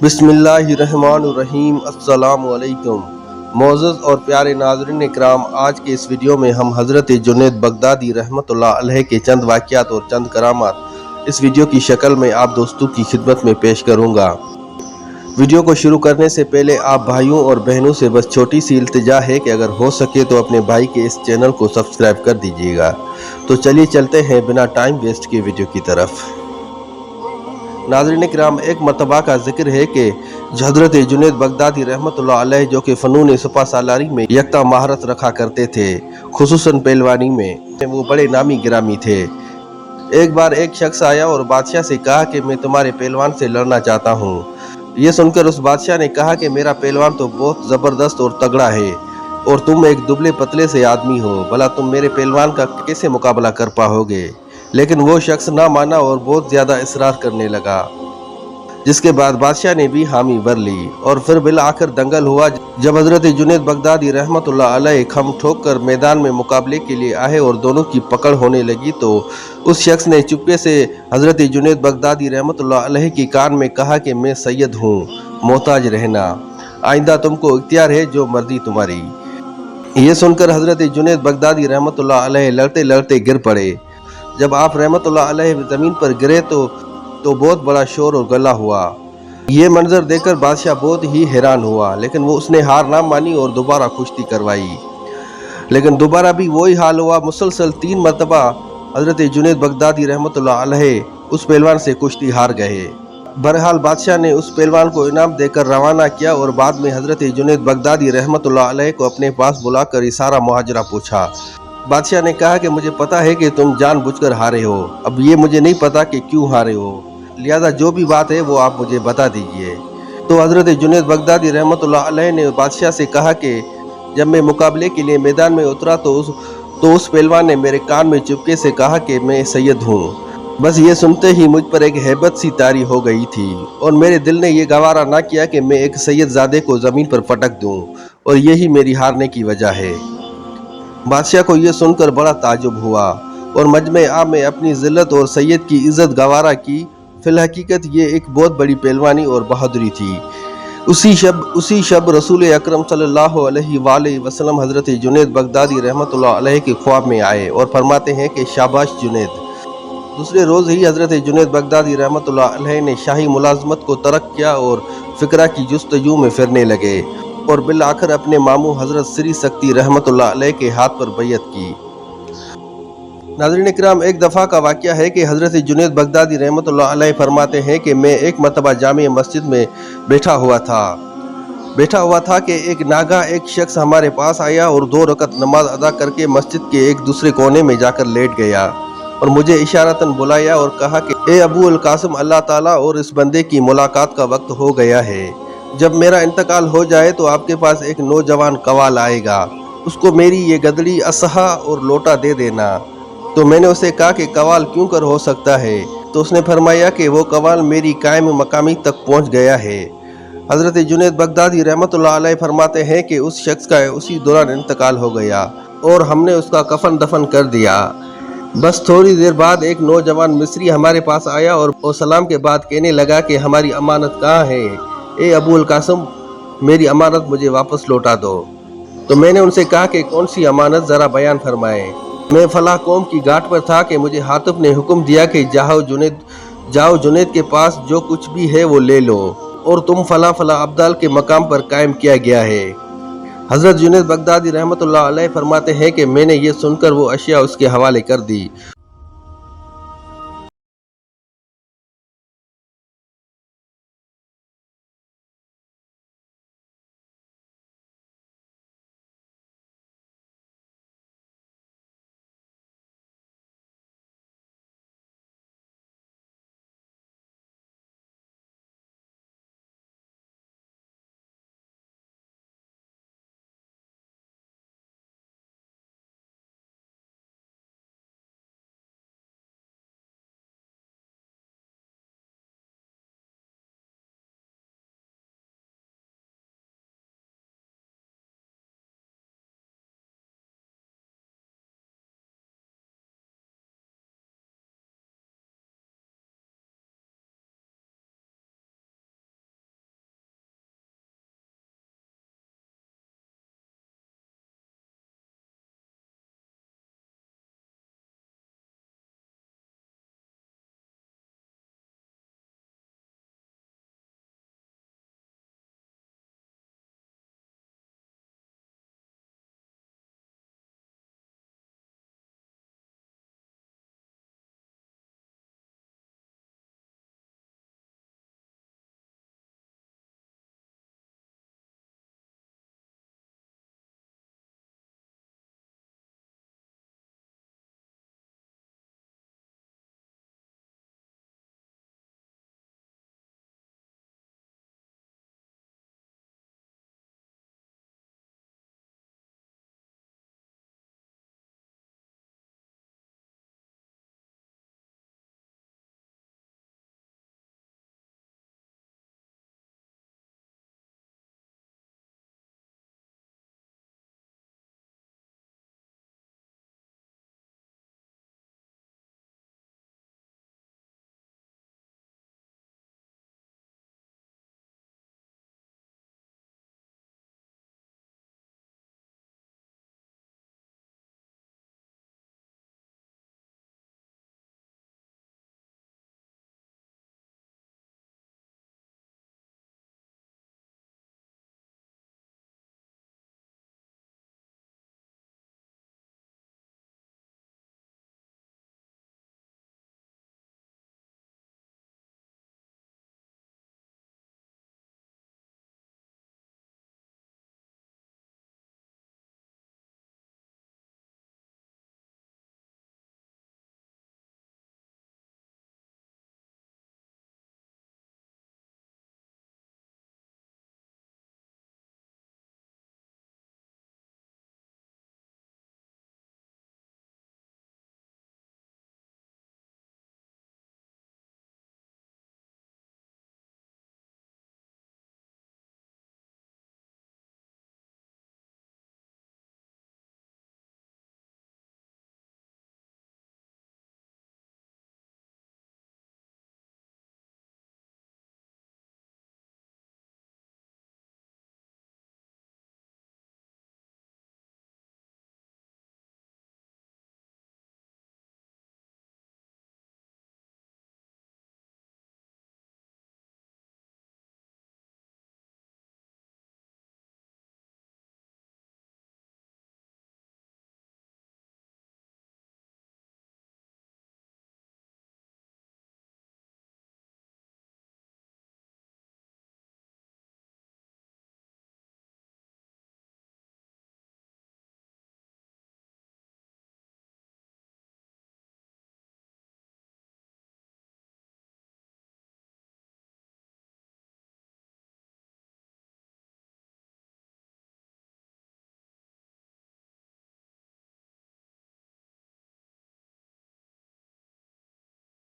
بسم اللہ الرحمن الرحیم۔ السلام علیکم معزز اور پیارے ناظرین اکرام، آج کے اس ویڈیو میں ہم حضرت جنید بغدادی رحمۃ اللہ علیہ کے چند واقعات اور چند کرامات اس ویڈیو کی شکل میں آپ دوستوں کی خدمت میں پیش کروں گا۔ ویڈیو کو شروع کرنے سے پہلے آپ بھائیوں اور بہنوں سے بس چھوٹی سی التجا ہے کہ اگر ہو سکے تو اپنے بھائی کے اس چینل کو سبسکرائب کر دیجیے گا۔ تو چلیے چلتے ہیں بنا ٹائم ویسٹ کے ویڈیو کی طرف۔ ناظرین کرام، ایک مرتبہ کا ذکر ہے کہ حضرت جنید بغدادی رحمۃ اللہ علیہ جو کہ فنون سپہ سالاری میں یکتا مہارت رکھا کرتے تھے، خصوصاً پہلوانی میں وہ بڑے نامی گرامی تھے۔ ایک بار ایک شخص آیا اور بادشاہ سے کہا کہ میں تمہارے پہلوان سے لڑنا چاہتا ہوں۔ یہ سن کر اس بادشاہ نے کہا کہ میرا پہلوان تو بہت زبردست اور تگڑا ہے اور تم ایک دبلے پتلے سے آدمی ہو، بھلا تم میرے پہلوان کا کیسے مقابلہ کر پاؤ گے؟ لیکن وہ شخص نہ مانا اور بہت زیادہ اصرار کرنے لگا، جس کے بعد بادشاہ نے بھی حامی بھر لی اور پھر بالآخر دنگل ہوا جب حضرت جنید بغدادی رحمۃ اللہ علیہ کھم ٹھوک کر میدان میں مقابلے کے لیے آئے اور دونوں کی پکڑ ہونے لگی تو اس شخص نے چپکے سے حضرت جنید بغدادی رحمۃ اللہ علیہ کی کان میں کہا کہ میں سید ہوں، محتاج رہنا، آئندہ تم کو اختیار ہے، جو مرضی تمہاری۔ یہ سن کر حضرت جنید بغدادی رحمۃ اللہ علیہ لڑتے لڑتے گر پڑے۔ جب آپ رحمۃ اللہ علیہ زمین پر گرے تو بہت بڑا شور اور گلا ہوا۔ یہ منظر دیکھ کر بادشاہ بہت ہی حیران ہوا، لیکن وہ اس نے ہار نہ مانی اور دوبارہ کشتی کروائی، لیکن دوبارہ بھی وہی حال ہوا۔ مسلسل 3 مرتبہ حضرت جنید بغدادی رحمۃ اللہ علیہ اس پہلوان سے کشتی ہار گئے۔ بہرحال بادشاہ نے اس پہلوان کو انعام دے کر روانہ کیا اور بعد میں حضرت جنید بغدادی رحمۃ اللہ علیہ کو اپنے پاس بلا کر یہ سارا ماجرا پوچھا۔ بادشاہ نے کہا کہ مجھے پتا ہے کہ تم جان بوجھ کر ہارے ہو، اب یہ مجھے نہیں پتا کہ کیوں ہارے ہو، لہذا جو بھی بات ہے وہ آپ مجھے بتا دیجئے۔ تو حضرت جنید بغدادی رحمۃ اللہ علیہ نے بادشاہ سے کہا کہ جب میں مقابلے کے لیے میدان میں اترا تو اس پہلوان نے میرے کان میں چپکے سے کہا کہ میں سید ہوں۔ بس یہ سنتے ہی مجھ پر ایک ہیبت سی طاری ہو گئی تھی اور میرے دل نے یہ گوارا نہ کیا کہ میں ایک سید زادے کو زمین پر پٹک دوں، اور یہی میری ہارنے کی وجہ ہے۔ بادشاہ کو یہ سن کر بڑا تعجب ہوا اور مجمع عام میں اپنی ذلت اور سید کی عزت گوارا کی۔ فی الحقیقت یہ ایک بہت بڑی پہلوانی اور بہادری تھی۔ اسی شب رسول اکرم صلی اللہ علیہ وآلہ وسلم حضرت جنید بغدادی رحمۃ اللہ علیہ کے خواب میں آئے اور فرماتے ہیں کہ شاباش جنید۔ دوسرے روز ہی حضرت جنید بغدادی رحمۃ اللہ علیہ نے شاہی ملازمت کو ترک کیا اور فقرہ کی جستجو میں پھرنے لگے اور بالآخر اپنے ماموں حضرت سری سکتی رحمۃ اللہ علیہ کے ہاتھ پر بیعت کی۔ ناظرین اکرام، ایک دفعہ کا واقعہ ہے کہ حضرت جنید بغدادی رحمۃ اللہ علیہ فرماتے ہیں کہ میں ایک مرتبہ جامع مسجد میں بیٹھا ہوا تھا کہ ایک ناگہاں ایک شخص ہمارے پاس آیا اور 2 رکعت نماز ادا کر کے مسجد کے ایک دوسرے کونے میں جا کر لیٹ گیا اور مجھے اشارتاً بلایا اور کہا کہ اے ابو القاسم، اللہ تعالیٰ اور اس بندے کی ملاقات کا وقت ہو گیا ہے، جب میرا انتقال ہو جائے تو آپ کے پاس ایک نوجوان قوال آئے گا، اس کو میری یہ گدڑی، اسحا اور لوٹا دے دینا۔ تو میں نے اسے کہا کہ قوال کیوں کر ہو سکتا ہے؟ تو اس نے فرمایا کہ وہ قوال میری قائم مقامی تک پہنچ گیا ہے۔ حضرت جنید بغدادی رحمۃ اللہ علیہ فرماتے ہیں کہ اس شخص کا اسی دوران انتقال ہو گیا اور ہم نے اس کا کفن دفن کر دیا۔ بس تھوڑی دیر بعد ایک نوجوان مصری ہمارے پاس آیا اور سلام کے بعد کہنے لگا کہ ہماری امانت کہاں ہے؟ اے ابو القاسم، میری امانت مجھے واپس لوٹا دو۔ تو میں نے ان سے کہا کہ کون سی امانت، ذرا بیان فرمائیں۔ میں فلاں قوم کی گھاٹ پر تھا کہ مجھے حاطب نے حکم دیا کہ جاؤ جنید کے پاس جو کچھ بھی ہے وہ لے لو، اور تم فلاں ابدال کے مقام پر قائم کیا گیا ہے۔ حضرت جنید بغدادی رحمۃ اللہ علیہ فرماتے ہیں کہ میں نے یہ سن کر وہ اشیاء اس کے حوالے کر دی